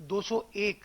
201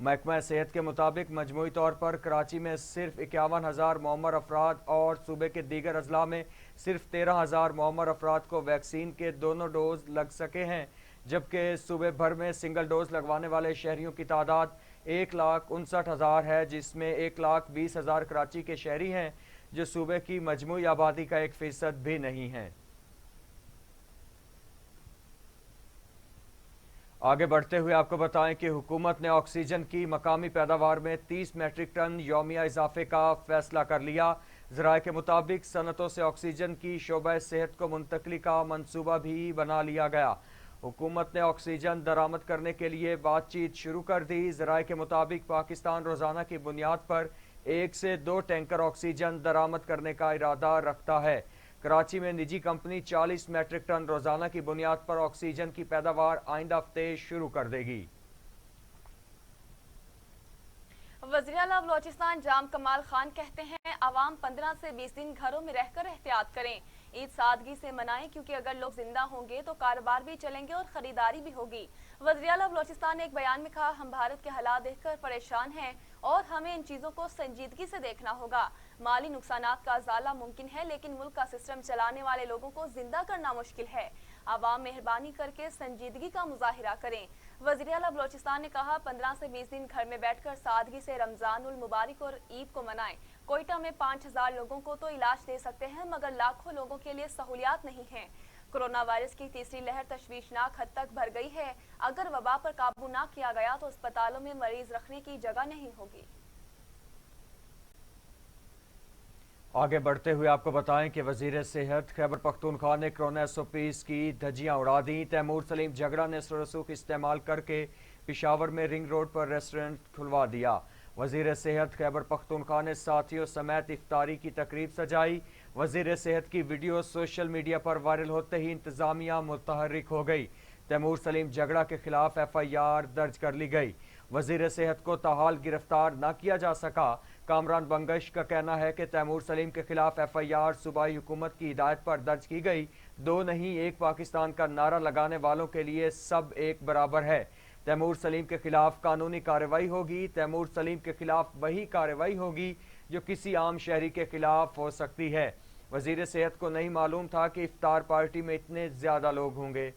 محکمہ صحت کے مطابق مجموعی طور پر کراچی میں صرف 51,000 معمر افراد اور صوبے کے دیگر اضلاع میں صرف 13,000 معمر افراد کو ویکسین کے دونوں ڈوز لگ سکے ہیں، جبکہ صوبے بھر میں سنگل ڈوز لگوانے والے شہریوں کی تعداد 1,59,000 ہے، جس میں 1,20,000 کراچی کے شہری ہیں جو صوبے کی مجموعی آبادی کا 1% بھی نہیں ہیں۔ آگے بڑھتے ہوئے آپ کو بتائیں کہ حکومت نے آکسیجن کی مقامی پیداوار میں 30 میٹرک ٹن یومیہ اضافے کا فیصلہ کر لیا۔ ذرائع کے مطابق صنعتوں سے آکسیجن کی شعبہ صحت کو منتقلی کا منصوبہ بھی بنا لیا گیا۔ حکومت نے آکسیجن درآمد کرنے کے لیے بات چیت شروع کر دی۔ ذرائع کے مطابق پاکستان روزانہ کی بنیاد پر 1 سے 2 ٹینکر آکسیجن درآمد کرنے کا ارادہ رکھتا ہے۔ کراچی میں نجی کمپنی 40 میٹرک ٹن روزانہ کی بنیاد پر آکسیجن کی پیداوار آئندہ ہفتے شروع کر دے گی۔ وزیراعلیٰ بلوچستان جام کمال خان کہتے ہیں عوام 15 سے 20 دن گھروں میں رہ کر احتیاط کریں، عید سادگی سے منائیں، کیونکہ اگر لوگ زندہ ہوں گے تو کاروبار بھی چلیں گے اور خریداری بھی ہوگی۔ وزیراعلیٰ بلوچستان نے ایک بیان میں کہا، ہم بھارت کے حالات دیکھ کر پریشان ہیں اور ہمیں ان چیزوں کو سنجیدگی سے دیکھنا ہوگا۔ مالی نقصانات کا ازالہ ممکن ہے لیکن ملک کا سسٹم چلانے والے لوگوں کو زندہ کرنا مشکل ہے۔ عوام مہربانی کر کے سنجیدگی کا مظاہرہ کریں۔ وزیراعلیٰ بلوچستان نے کہا 15 سے 20 دن گھر میں بیٹھ کر سادگی سے رمضان المبارک اور عید کو منائیں۔ کوئٹہ میں 5,000 لوگوں کو تو علاج دے سکتے ہیں مگر لاکھوں لوگوں کے لیے سہولیات نہیں ہیں۔ کرونا وائرس کی تیسری لہر تشویشناک حد تک بڑھ گئی ہے۔ اگر وبا پر قابو نہ کیا گیا تو اسپتالوں میں مریض رکھنے کی جگہ نہیں ہوگی۔ آگے بڑھتے ہوئے آپ کو بتائیں کہ وزیر صحت خیبر پختونخوا نے کرونا SOPs کی دھجیاں اڑا دیں۔ تیمور سلیم جھگڑا نے رسوخ استعمال کر کے پشاور میں رنگ روڈ پر ریسٹورنٹ کھلوا دیا۔ وزیر صحت خیبر پختونخوا نے ساتھیوں سمیت افطاری کی تقریب سجائی۔ وزیر صحت کی ویڈیو سوشل میڈیا پر وائرل ہوتے ہی انتظامیہ متحرک ہو گئی۔ تیمور سلیم جھگڑا کے خلاف FIR درج کر لی گئی۔ وزیر صحت کو تاحال گرفتار نہ کیا جا سکا۔ کامران بنگش کا کہنا ہے کہ تیمور سلیم کے خلاف FIR صوبائی حکومت کی ہدایت پر درج کی گئی۔ 2 نہیں ایک پاکستان کا نعرہ لگانے والوں کے لیے سب ایک برابر ہے۔ تیمور سلیم کے خلاف قانونی کارروائی ہوگی۔ تیمور سلیم کے خلاف وہی کارروائی ہوگی جو کسی عام شہری کے خلاف ہو سکتی ہے۔ وزیر صحت کو نہیں معلوم تھا کہ افطار پارٹی میں اتنے زیادہ لوگ ہوں گے۔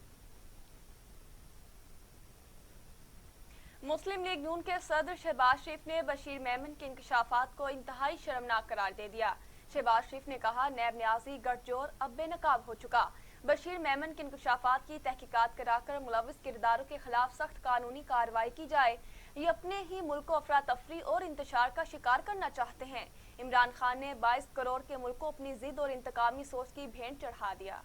مسلم لیگ نون کے صدر شہباز شریف نے بشیر میمن کے انکشافات کو انتہائی شرمناک قرار دے دیا۔ شہباز شریف نے کہا نیب نیازی گٹھ جوڑ اب بے نقاب ہو چکا۔ بشیر میمن کے انکشافات کی تحقیقات کرا کر ملوث کرداروں کے خلاف سخت قانونی کارروائی کی جائے۔ یہ اپنے ہی ملک کو افراتفری اور انتشار کا شکار کرنا چاہتے ہیں۔ عمران خان نے 22 کروڑ کے ملک کو اپنی ضد اور انتقامی سوچ کی بھینٹ چڑھا دیا۔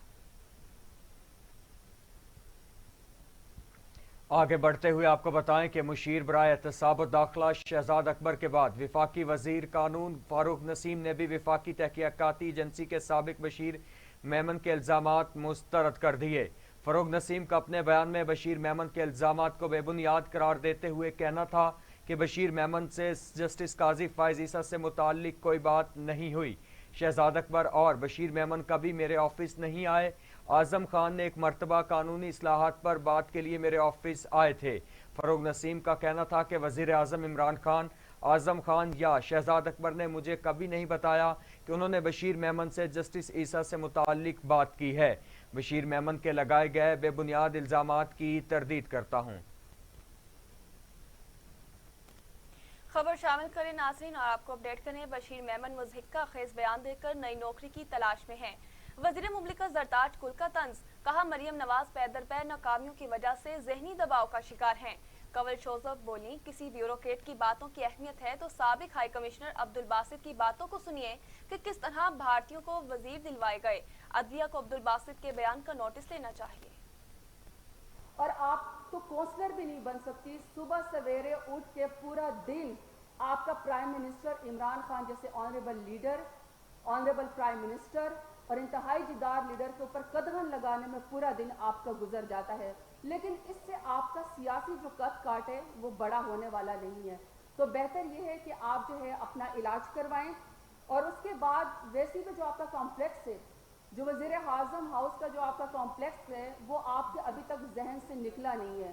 آگے بڑھتے ہوئے آپ کو بتائیں کہ مشیر برائے احتساب و داخلہ شہزاد اکبر کے بعد وفاقی وزیر قانون فاروق نسیم نے بھی وفاقی تحقیقاتی ایجنسی کے سابق بشیر میمن کے الزامات مسترد کر دیے۔ فاروق نسیم کا اپنے بیان میں بشیر میمن کے الزامات کو بے بنیاد قرار دیتے ہوئے کہنا تھا کہ بشیر میمن سے جسٹس قاضی فائز عیسیٰ سے متعلق کوئی بات نہیں ہوئی۔ شہزاد اکبر اور بشیر میمن کبھی میرے آفس نہیں آئے۔ اعظم خان نے ایک مرتبہ قانونی اصلاحات پر بات کے لیے میرے آفس آئے تھے۔ فاروق نسیم کا کہنا تھا کہ وزیر اعظم عمران خان، اعظم خان یا شہزاد اکبر نے مجھے کبھی نہیں بتایا کہ انہوں نے بشیر میمن سے جسٹس عیسیٰ سے متعلق بات کی ہے۔ بشیر میمن کے لگائے گئے بے بنیاد الزامات کی تردید کرتا ہوں۔ خبر شامل کریں ناظرین اور آپ کو اپڈیٹ کریں۔ بشیر میمن مضحکہ خیز بیان دے کر نئی نوکری کی تلاش میں ہیں۔ وزیر مملکت زرتاج کل کا طنز، کہا مریم نواز پے در پے ناکامیوں کی وجہ سے ذہنی دباؤ کا شکار ہیں۔ کنول شوزب بولیں کسی بیوروکریٹ کی باتوں کی اہمیت ہے تو سابق ہائی کمشنر عبدالباسط کی باتوں کو سنیے کہ کس طرح بھارتیوں کو وزیر دلوائے گئے۔ عدلیہ کو عبدالباسط کے بیان کا نوٹس لینا چاہیے۔ اور آپ تو کونسلر بھی نہیں بن سکتی، صبح سویرے اٹھ کے پورا دن آپ کا پرائم منسٹر عمران خان جیسے honourable leader, honourable prime minister اور انتہائی جدار لیڈر کے اوپر قدغن لگانے میں پورا دن آپ کا گزر جاتا ہے، لیکن اس سے آپ کا سیاسی جو قد کاٹ ہے وہ بڑا ہونے والا نہیں ہے۔ تو بہتر یہ ہے کہ آپ جو ہے اپنا علاج کروائیں اور اس کے بعد ویسی بھی جو آپ کا کمپلیکس ہے، جو وزیر اعظم ہاؤس کا جو آپ کا کمپلیکس ہے وہ آپ کے ابھی تک ذہن سے نکلا نہیں ہے۔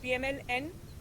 PMLN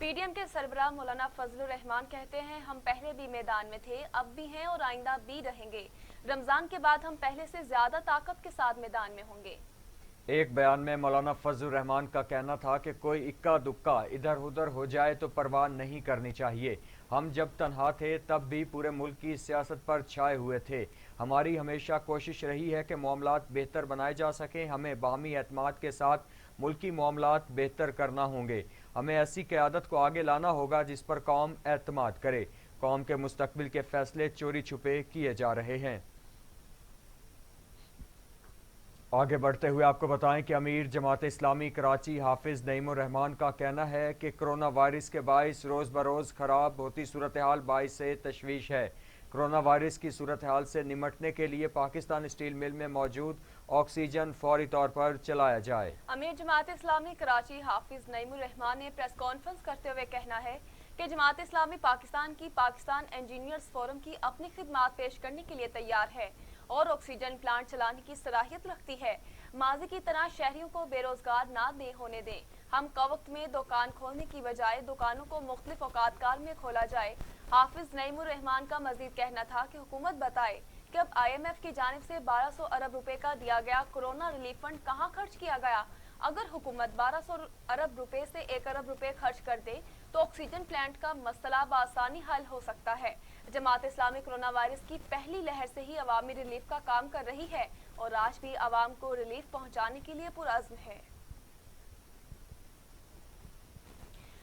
PDM کے سربراہ مولانا فضل الرحمان کہتے ہیں ہم پہلے بھی میدان میں تھے، اب بھی ہیں اور آئندہ بھی رہیں گے۔ رمضان کے بعد ہم پہلے سے زیادہ طاقت کے ساتھ میدان میں ہوں گے۔ ایک بیان میں مولانا فضل الرحمان کا کہنا تھا کہ کوئی اکا دکا ادھر ادھر ہو جائے تو پرواہ نہیں کرنی چاہیے۔ ہم جب تنہا تھے تب بھی پورے ملک کی سیاست پر چھائے ہوئے تھے۔ ہماری ہمیشہ کوشش رہی ہے کہ معاملات بہتر بنائے جا سکیں۔ ہمیں باہمی اعتماد کے ساتھ ملکی معاملات بہتر کرنا ہوں گے۔ ہمیں ایسی قیادت کو آگے لانا ہوگا جس پر قوم اعتماد کرے۔ قوم کے مستقبل کے فیصلے چوری چھپے کیے جا رہے ہیں۔ آگے بڑھتے ہوئے آپ کو بتائیں کہ امیر جماعت اسلامی کراچی حافظ نعیم الرحمان کا کہنا ہے کہ کرونا وائرس کے باعث روز بروز خراب ہوتی صورتحال باعث تشویش ہے۔ کرونا وائرس کی صورتحال سے نمٹنے کے لیے پاکستان اسٹیل مل میں موجود آکسیجن فوری طور پر چلایا جائے۔ امیر جماعت اسلامی کراچی حافظ نعیم الرحمان نے پریس کانفرنس کرتے ہوئے کہنا ہے کہ جماعت اسلامی پاکستان کی پاکستان انجینئرز فورم کی اپنی خدمات پیش کرنے کے لیے تیار ہے اور آکسیجن پلانٹ چلانے کی صلاحیت رکھتی ہے۔ ماضی کی طرح شہریوں کو بے روزگار نہ ہونے دیں۔ ہم وقت میں دکان کھولنے کی بجائے دکانوں کو مختلف اوقات کال میں کھولا جائے۔ حافظ نعیم الرحمان کا مزید کہنا تھا کہ حکومت بتائے کہ اب IMF کی جانب سے 1200 ارب روپے کا دیا گیا کورونا ریلیف فنڈ کہاں خرچ کیا گیا۔ اگر حکومت 1200 ارب روپے سے 1 ارب روپے خرچ کر دے تو آکسیجن پلانٹ کا مسئلہ بآسانی حل ہو سکتا ہے۔ جماعت اسلامی کرونا وائرس کی پہلی لہر سے ہی عوامی ریلیف کا کام کر رہی ہے اور آج بھی عوام کو ریلیف پہنچانے کے لیے پرعزم ہے۔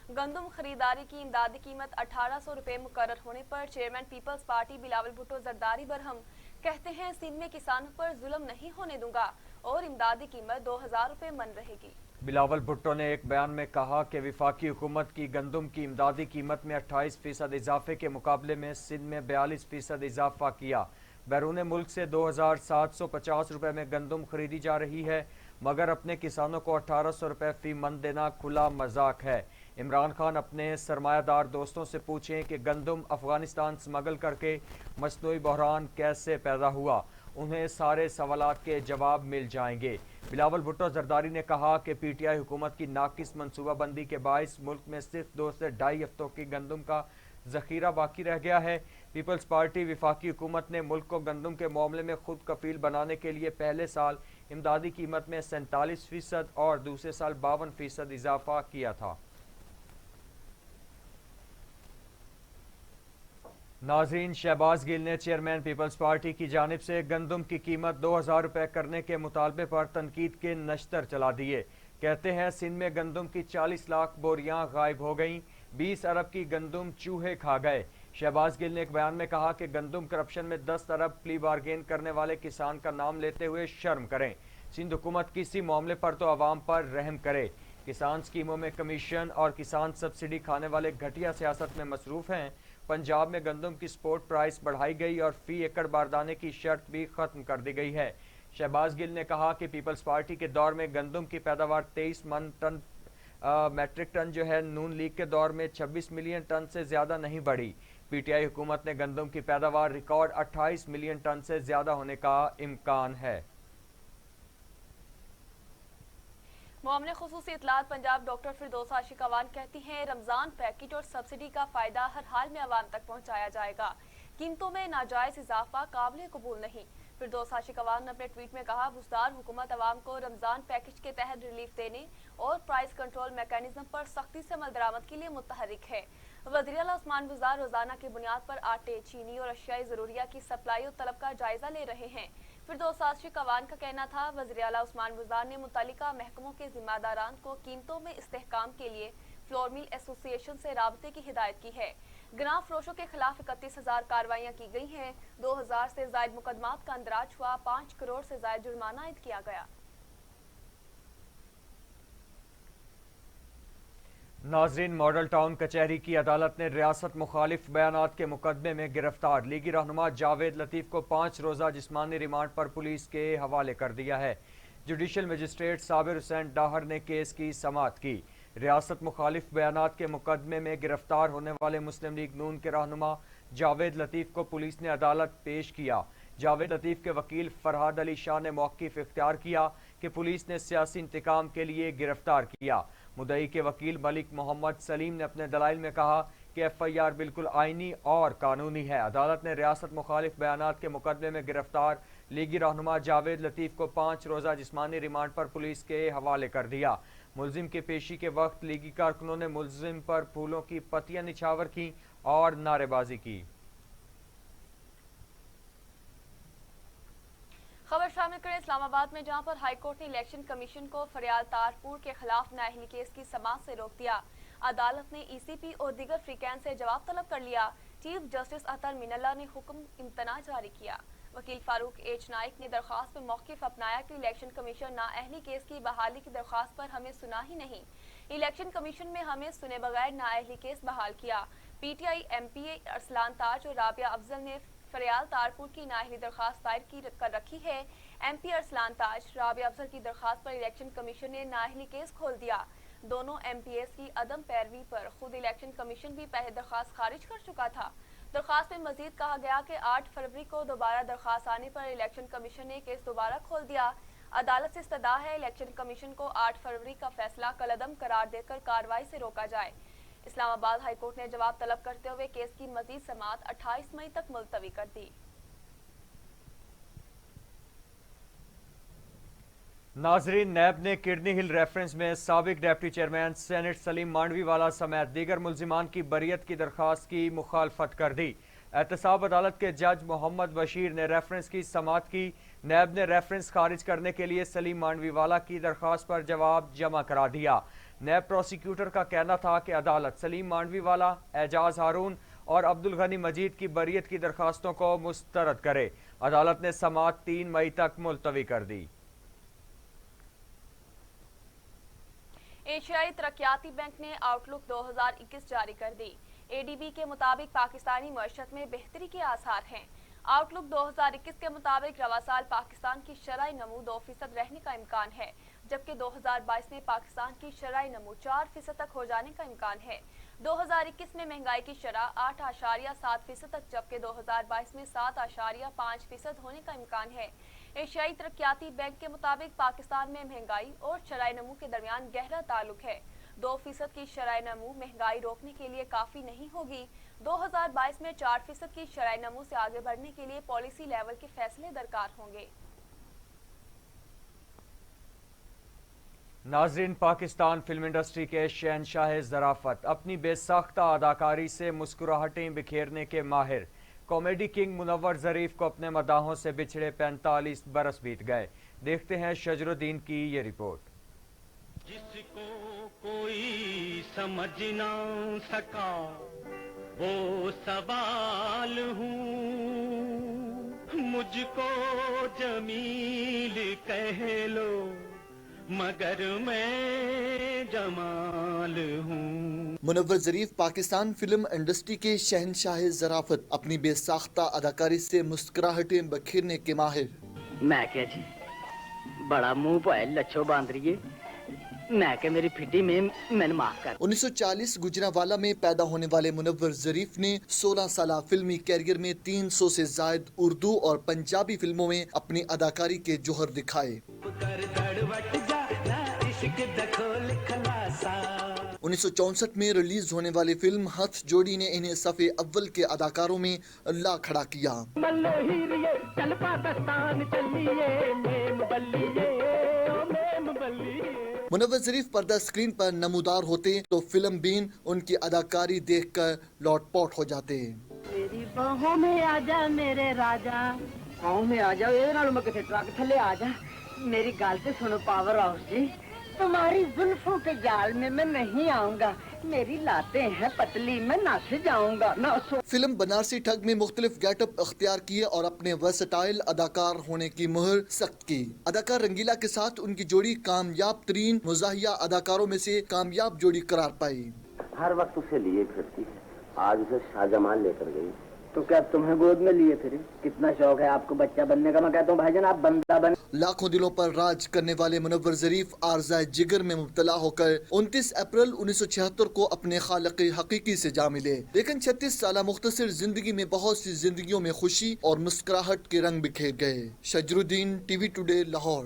گندم خریداری کی امدادی قیمت 1800 روپے مقرر ہونے پر chairman peoples party Bilawal Bhutto Zardari برہم کہتے ہیں سندھ میں کسانوں پر ظلم نہیں ہونے دوں گا اور امدادی قیمت 2000 روپے من رہے گی۔ بلاول بھٹو نے ایک بیان میں کہا کہ وفاقی حکومت کی گندم کی امدادی قیمت میں 28% اضافے کے مقابلے میں سندھ میں 42% اضافہ کیا۔ بیرون ملک سے 2750 روپے میں گندم خریدی جا رہی ہے مگر اپنے کسانوں کو 1800 روپے فی من دینا کھلا مذاق ہے۔ عمران خان اپنے سرمایہ دار دوستوں سے پوچھیں کہ گندم افغانستان سمگل کر کے مصنوعی بحران کیسے پیدا ہوا، انہیں سارے سوالات کے جواب مل جائیں گے۔ بلاول بھٹو زرداری نے کہا کہ PTI حکومت کی ناقص منصوبہ بندی کے باعث ملک میں صرف 2 سے 2.5 ہفتوں کی گندم کا ذخیرہ باقی رہ گیا ہے۔ پیپلز پارٹی وفاقی حکومت نے ملک کو گندم کے معاملے میں خود کفیل بنانے کے لیے پہلے سال امدادی قیمت میں 47% اور دوسرے سال 52% اضافہ کیا تھا۔ ناظرین، شہباز گل نے چیئرمین پیپلز پارٹی کی جانب سے گندم کی قیمت 2000 روپے کرنے کے مطالبے پر تنقید کے نشتر چلا دیے۔ کہتے ہیں سندھ میں گندم کی 40 لاکھ بوریاں غائب ہو گئیں، 20 ارب کی گندم چوہے کھا گئے۔ شہباز گل نے ایک بیان میں کہا کہ گندم کرپشن میں 10 ارب پلی بارگین کرنے والے کسان کا نام لیتے ہوئے شرم کریں۔ سندھ حکومت کسی معاملے پر تو عوام پر رحم کرے۔ کسان سکیموں میں کمیشن اور کسان سبسڈی کھانے والے گھٹیا سیاست میں مصروف ہیں۔ پنجاب میں گندم کی سپورٹ پرائس بڑھائی گئی اور فی ایکڑ باردانے کی شرط بھی ختم کر دی گئی ہے۔ شہباز گل نے کہا کہ پیپلز پارٹی کے دور میں گندم کی پیداوار 23 میٹرک ٹن جو ہے، نون لیگ کے دور میں 26 ملین ٹن سے زیادہ نہیں بڑھی۔ PTI حکومت نے گندم کی پیداوار ریکارڈ 28 ملین ٹن سے زیادہ ہونے کا امکان ہے۔ معاملے خصوصی اطلاعات پنجاب ڈاکٹر فردوس عاشق اوان کہتی ہیں رمضان پیکج اور سبسڈی کا فائدہ ہر حال میں عوام تک پہنچایا جائے گا۔ قیمتوں میں ناجائز اضافہ قابل قبول نہیں۔ فردوس عاشق اوان نے اپنے ٹویٹ میں کہا بزدار حکومت عوام کو رمضان پیکج کے تحت ریلیف دینے اور پرائس کنٹرول میکانزم پر سختی سے عمل درآمد کے لیے متحرک ہے۔ وزیر اعلیٰ عثمان بزدار روزانہ کی بنیاد پر آٹے، چینی اور اشیاء ضروریہ کی سپلائی اور طلب کا جائزہ لے رہے ہیں۔ فردوس عاشق اوان کا کہنا تھا وزیر اعلیٰ عثمان بزدار نے متعلقہ محکموں کے ذمہ داران کو قیمتوں میں استحکام کے لیے فلور مل ایسوسی ایشن سے رابطے کی ہدایت کی ہے۔ گراں فروشوں کے خلاف 31,000 کارروائیاں کی گئی ہیں، 2000 سے زائد مقدمات کا اندراج ہوا، 5 کروڑ سے زائد جرمانہ عائد کیا گیا۔ ناظرین، ماڈل ٹاؤن کچہری کی عدالت نے ریاست مخالف بیانات کے مقدمے میں گرفتار لیگی رہنما جاوید لطیف کو 5 روزہ جسمانی ریمانڈ پر پولیس کے حوالے کر دیا ہے۔ جوڈیشل مجسٹریٹ صابر حسین ڈاہر نے کیس کی سماعت کی۔ ریاست مخالف بیانات کے مقدمے میں گرفتار ہونے والے مسلم لیگ نون کے رہنما جاوید لطیف کو پولیس نے عدالت پیش کیا۔ جاوید لطیف کے وکیل فرحاد علی شاہ نے موقف اختیار کیا کہ پولیس نے سیاسی انتقام کے لیے گرفتار کیا۔ مدعی کے وکیل ملک محمد سلیم نے اپنے دلائل میں کہا کہ ایف آئی آر بالکل آئینی اور قانونی ہے۔ عدالت نے ریاست مخالف بیانات کے مقدمے میں گرفتار لیگی رہنما جاوید لطیف کو 5 روزہ جسمانی ریمانڈ پر پولیس کے حوالے کر دیا۔ ملزم کے پیشی کے وقت لیگی کارکنوں نے ملزم پر پھولوں کی پتیاں نچھاور کی اور نعرے بازی کی۔ خبر شامل کریں اسلام آباد میں، جہاں پر ہائی کورٹ نے الیکشن کمیشن کو فریال تارپور کے خلاف نااہلی کیس کی سماعت سے روک دیا۔ عدالت نے ای سی پی اور دیگر فریقین سے جواب طلب کر لیا۔ چیف جسٹس اطہر مین اللہ نے حکم امتناع جاری کیا۔ وکیل فاروق ایچ نائک نے درخواست پر موقف اپنایا کہ الیکشن کمیشن نااہلی کیس کی بحالی کی درخواست پر ہمیں سنا ہی نہیں۔ الیکشن کمیشن میں ہمیں سنے بغیر نااہلی کیس بحال کیا۔ P T I M P A Arsalan Taj اور رابعہ افضل نے فریال تارپور کی نااہلی درخواست دائر کر رکھی ہے۔ ایم پی ارسلان تاج، رابعہ افضل کی درخواست پر الیکشن کمیشن نے نااہلی کیس کھول دیا۔ دونوں ایم پی ایس کی عدم پیروی پر خود الیکشن کمیشن بھی پہلے درخواست خارج کر چکا تھا۔ درخواست میں مزید کہا گیا کہ 8 فروری کو دوبارہ درخواست آنے پر الیکشن کمیشن نے کیس دوبارہ کھول دیا۔ عدالت سے استدعا ہے الیکشن کمیشن کو 8 فروری کا فیصلہ کالعدم قرار دے کر کارروائی سے روکا جائے۔ اسلام آباد ہائی کورٹ نے جواب طلب کرتے ہوئے کیس کی مزید سماعت 28 مئی تک ملتوی کر دی۔ ناظرین، نیب نے کڈنی ہل ریفرنس میں سابق ڈپٹی چیئرمین سینٹ سلیم مانڈوی والا سمیت دیگر ملزمان کی بریت کی درخواست کی مخالفت کر دی۔ احتساب عدالت کے جج محمد بشیر نے ریفرنس کی سماعت کی۔ نیب نے ریفرنس خارج کرنے کے لیے سلیم مانڈوی والا کی درخواست پر جواب جمع کرا دیا۔ نیب پروسیکیوٹر کا کہنا تھا کہ عدالت سلیم مانڈوی والا، اعجاز ہارون اور عبدالغنی مجید کی بریت کی درخواستوں کو مسترد کرے۔ عدالت نے سماعت 3 مئی تک ملتوی کر دی۔ ایشیائی ترقیاتی بینک نے آؤٹ لک 2021 جاری کر دی۔ اے ڈی بی کے مطابق پاکستانی معیشت میں بہتری کے آثار ہیں۔ آؤٹ لک 2021 کے مطابق رواں سال پاکستان کی شرح نمو 2% رہنے کا امکان ہے، جبکہ 2022 میں پاکستان کی شرح نمو 4% تک ہو جانے کا امکان ہے۔ 2021 میں مہنگائی کی شرح 8.7% تک، جبکہ 2022 میں 7.5% ہونے کا امکان ہے۔ ایشیائی ترقیاتی بینک کے مطابق پاکستان میں مہنگائی اور شرح نمو کے درمیان گہرا تعلق ہے۔ 2% کی شرح نمو مہنگائی روکنے کے لیے کافی نہیں ہوگی۔ 2022 میں 4% کی شرح نمو سے آگے بڑھنے کے لیے پالیسی لیول کے فیصلے درکار ہوں گے۔ ناظرین، پاکستان فلم انڈسٹری کے شہنشاہ ظرافت، اپنی بے ساختہ اداکاری سے مسکراہٹیں بکھیرنے کے ماہر کامیڈی کنگ منور ظریف کو اپنے مداحوں سے بچھڑے 45 برس بیت گئے۔ دیکھتے ہیں شجر الدین کی یہ رپورٹ۔ جس کو کوئی سمجھ نہ سکا وہ سوال ہوں، مجھ کو جمیل کہہ لو مگر میں جمال ہوں۔ منور ظریف پاکستان فلم انڈسٹری کے شہنشاہ ظرافت، اپنی بے ساختہ اداکاری سے مسکراہٹیں بکھیرنے کے ماہر۔ میں کیا جی بڑا منہ پائے لچھو باندریے، میں کہ میری پھٹی میں نے معاف کر۔ 1940 گجرانوالہ میں پیدا ہونے والے منور ظریف نے 16 سالہ فلمی کیریئر میں 300 سے زائد اردو اور پنجابی فلموں میں اپنی اداکاری کے جوہر دکھائے۔ 1964 میں ریلیز ہونے والی فلم ہتھ جوڑی نے انہیں صفحے اول کے اداکاروں میں لا کھڑا کیا۔ منور ظریف پردہ اسکرین پر نمودار ہوتے تو فلم بین ان کی اداکاری دیکھ کر لوٹ پوٹ ہو جاتے۔ میری باہوں میں آجا میرے راجا، باہوں میں آجا، اے نال میں کسے ٹرک تھلے آجا، میری گل تے سنو پاور ہاؤس جی، تمہاری زلفوں کے جال میں نہیں آؤں گا، میری لاتیں ہیں پتلی، میں ناچ جاؤں گا نہ سو۔ فلم بنارسی ٹھگ میں مختلف گیٹ اپ اختیار کیے اور اپنے ورسٹائل اداکار ہونے کی مہر سخت کی۔ اداکار رنگیلا کے ساتھ ان کی جوڑی کامیاب ترین مزاحیہ اداکاروں میں سے کامیاب جوڑی قرار پائی۔ ہر وقت اسے لیے پھرتی ہے، آج اسے شاہجمال لے کر گئی تو کیا تمہیں گود میں لیے پھرے؟ کتنا شوق ہے آپ کو بچہ بننے کا؟ میں کہتا ہوں بھائی جان آپ بندہ بن۔ لاکھوں دلوں پر راج کرنے والے منور ظریف عارضہ جگر میں مبتلا ہو کر 29 اپریل 1976 کو اپنے خالق حقیقی سے جا ملے، لیکن 36 سالہ مختصر زندگی میں بہت سی زندگیوں میں خوشی اور مسکراہٹ کے رنگ بکھیر گئے۔ شجر الدین، ٹی وی ٹوڈے، لاہور۔